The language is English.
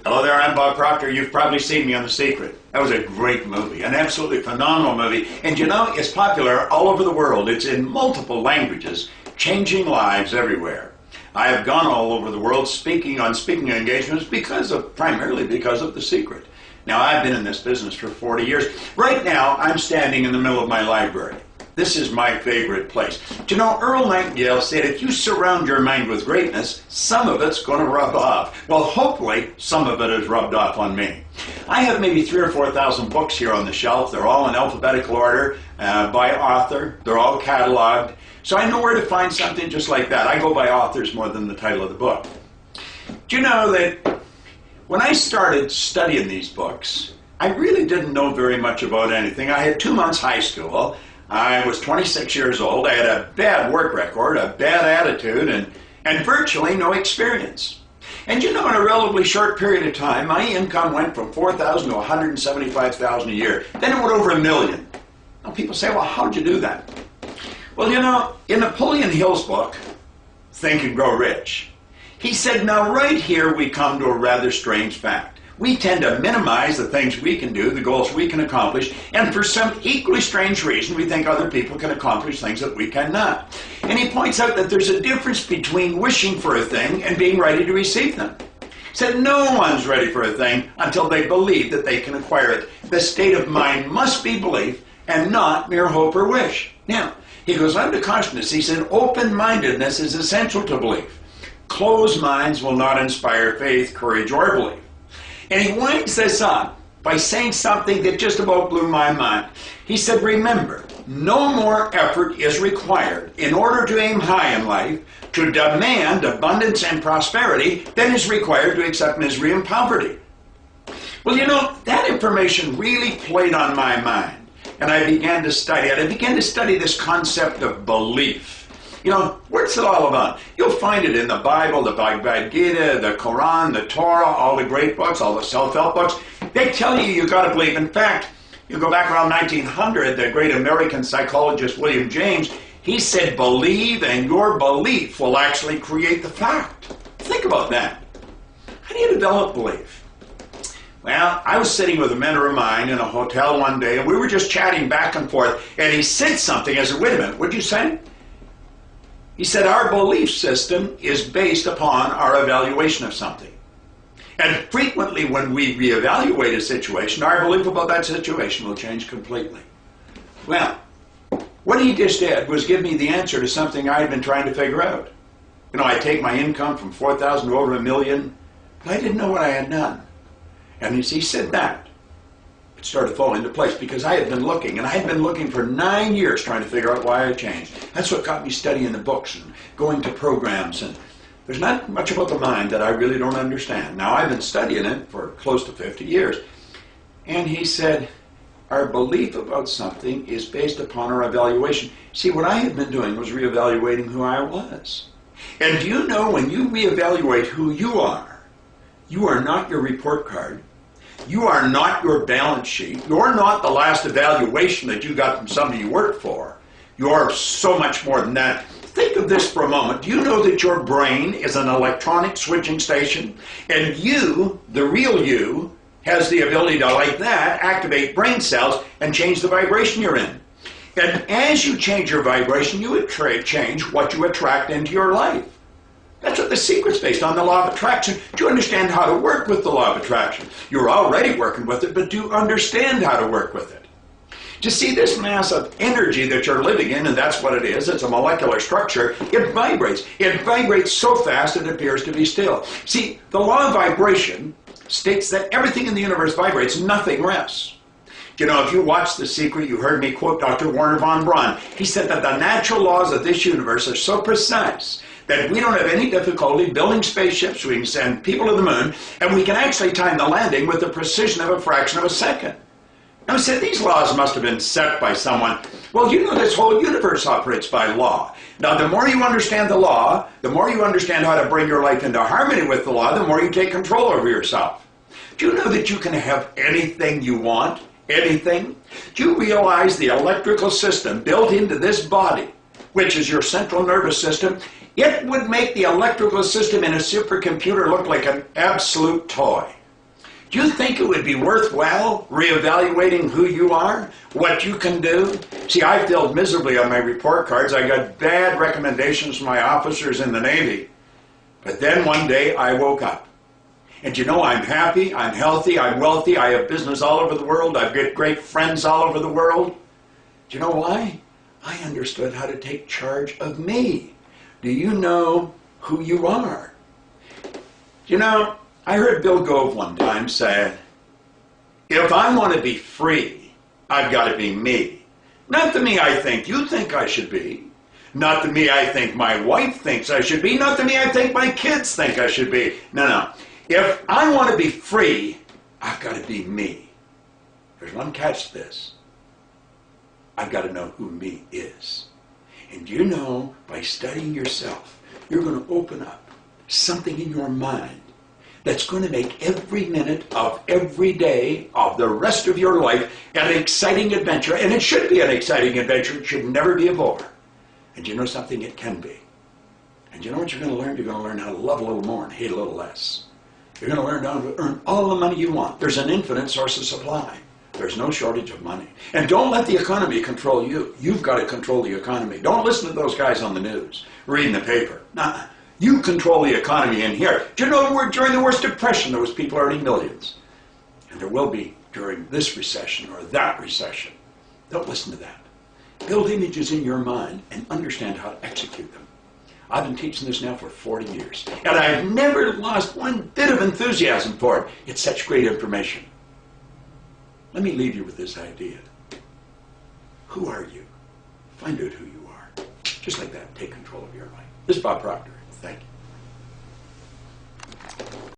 Hello there, I'm Bob Proctor. You've probably seen me on The Secret. That was a great movie, an absolutely phenomenal movie. And you know, it's popular all over the world. It's in multiple languages, changing lives everywhere. I have gone all over the world speaking on speaking engagements primarily because of The Secret. Now, I've been in this business for 40 years. Right now, I'm standing in the middle of my library. This is my favorite place. Do you know, Earl Nightingale said, if you surround your mind with greatness, some of it's going to rub off. Well, hopefully, some of it has rubbed off on me. I have maybe 3,000 or 4,000 books here on the shelf. They're all in alphabetical order, by author. They're all cataloged. So I know where to find something just like that. I go by authors more than the title of the book. Do you know that when I started studying these books, I really didn't know very much about anything. I had 2 months high school. I was 26 years old. I had a bad work record, a bad attitude, and virtually no experience. And you know, in a relatively short period of time, my income went from $4,000 to $175,000 a year. Then it went over $1 million. Now people say, well, how'd you do that? Well, you know, in Napoleon Hill's book, Think and Grow Rich, he said, now right here we come to a rather strange fact. We tend to minimize the things we can do, the goals we can accomplish, and for some equally strange reason, we think other people can accomplish things that we cannot. And he points out that there's a difference between wishing for a thing and being ready to receive them. He said no one's ready for a thing until they believe that they can acquire it. The state of mind must be belief and not mere hope or wish. Now, he goes on to caution us. He said open-mindedness is essential to belief. Closed minds will not inspire faith, courage, or belief. And he winds this up by saying something that just about blew my mind. He said, remember, no more effort is required in order to aim high in life, to demand abundance and prosperity, than is required to accept misery and poverty. Well, you know, that information really played on my mind. And I began to study it. I began to study this concept of belief. You know, what's it all about? You'll find it in the Bible, the Bhagavad Gita, the Quran, the Torah, all the great books, all the self-help books. They tell you got to believe. In fact, you go back around 1900, the great American psychologist William James, he said, believe and your belief will actually create the fact. Think about that. How do you develop belief? Well, I was sitting with a mentor of mine in a hotel one day, and we were just chatting back and forth, and he said something. I said, wait a minute, what'd you say? He said, our belief system is based upon our evaluation of something. And frequently when we reevaluate a situation, our belief about that situation will change completely. Well, what he just did was give me the answer to something I had been trying to figure out. You know, I take my income from $4,000 to over $1 million, but I didn't know what I had done. And as he said that, it started falling into place because I had been looking, and I had been looking for 9 years trying to figure out why I changed. That's what got me studying the books and going to programs. And there's not much about the mind that I really don't understand. Now, I've been studying it for close to 50 years. And he said, our belief about something is based upon our evaluation. See, what I had been doing was reevaluating who I was. And do you know, when you reevaluate who you are not your report card. You are not your balance sheet. You're not the last evaluation that you got from somebody you worked for. You're so much more than that. Think of this for a moment. Do you know that your brain is an electronic switching station? And you, the real you, has the ability to, like that, activate brain cells and change the vibration you're in. And as you change your vibration, you change what you attract into your life. That's what The Secret's based on, the law of attraction. Do you understand how to work with the law of attraction? You're already working with it, but do you understand how to work with it? To see this mass of energy that you're living in, and that's what it is, it's a molecular structure, it vibrates. It vibrates so fast it appears to be still. See, the law of vibration states that everything in the universe vibrates, nothing rests. You know, if you watch The Secret, you heard me quote Dr. Werner von Braun. He said that the natural laws of this universe are so precise that we don't have any difficulty building spaceships, we can send people to the moon, and we can actually time the landing with the precision of a fraction of a second. Now, I said, these laws must have been set by someone. Well, you know, this whole universe operates by law. Now, the more you understand the law, the more you understand how to bring your life into harmony with the law, the more you take control over yourself. Do you know that you can have anything you want? Anything? Do you realize the electrical system built into this body, which is your central nervous system, it would make the electrical system in a supercomputer look like an absolute toy. Do you think it would be worthwhile reevaluating who you are, what you can do? See, I failed miserably on my report cards. I got bad recommendations from my officers in the Navy. But then one day I woke up. And you know, I'm happy, I'm healthy, I'm wealthy, I have business all over the world, I've got great friends all over the world. Do you know why? I understood how to take charge of me. Do you know who you are? You know, I heard Bill Gove one time say, if I want to be free, I've got to be me. Not the me I think you think I should be. Not the me I think my wife thinks I should be. Not the me I think my kids think I should be. No. If I want to be free, I've got to be me. There's one catch to this. I've got to know who me is. And you know, by studying yourself, you're going to open up something in your mind that's going to make every minute of every day of the rest of your life an exciting adventure. And it should be an exciting adventure. It should never be a bore. And you know something? It can be. And you know what you're going to learn? You're going to learn how to love a little more and hate a little less. You're going to learn how to earn all the money you want. There's an infinite source of supply. There's no shortage of money. And don't let the economy control you. You've got to control the economy. Don't listen to those guys on the news, reading the paper. Nah, you control the economy in here. Do you know during the worst depression, there was people earning millions? And there will be during this recession or that recession. Don't listen to that. Build images in your mind and understand how to execute them. I've been teaching this now for 40 years, and I've never lost one bit of enthusiasm for it. It's such great information. Let me leave you with this idea. Who are you? Find out who you are. Just like that, take control of your life. This is Bob Proctor. Thank you.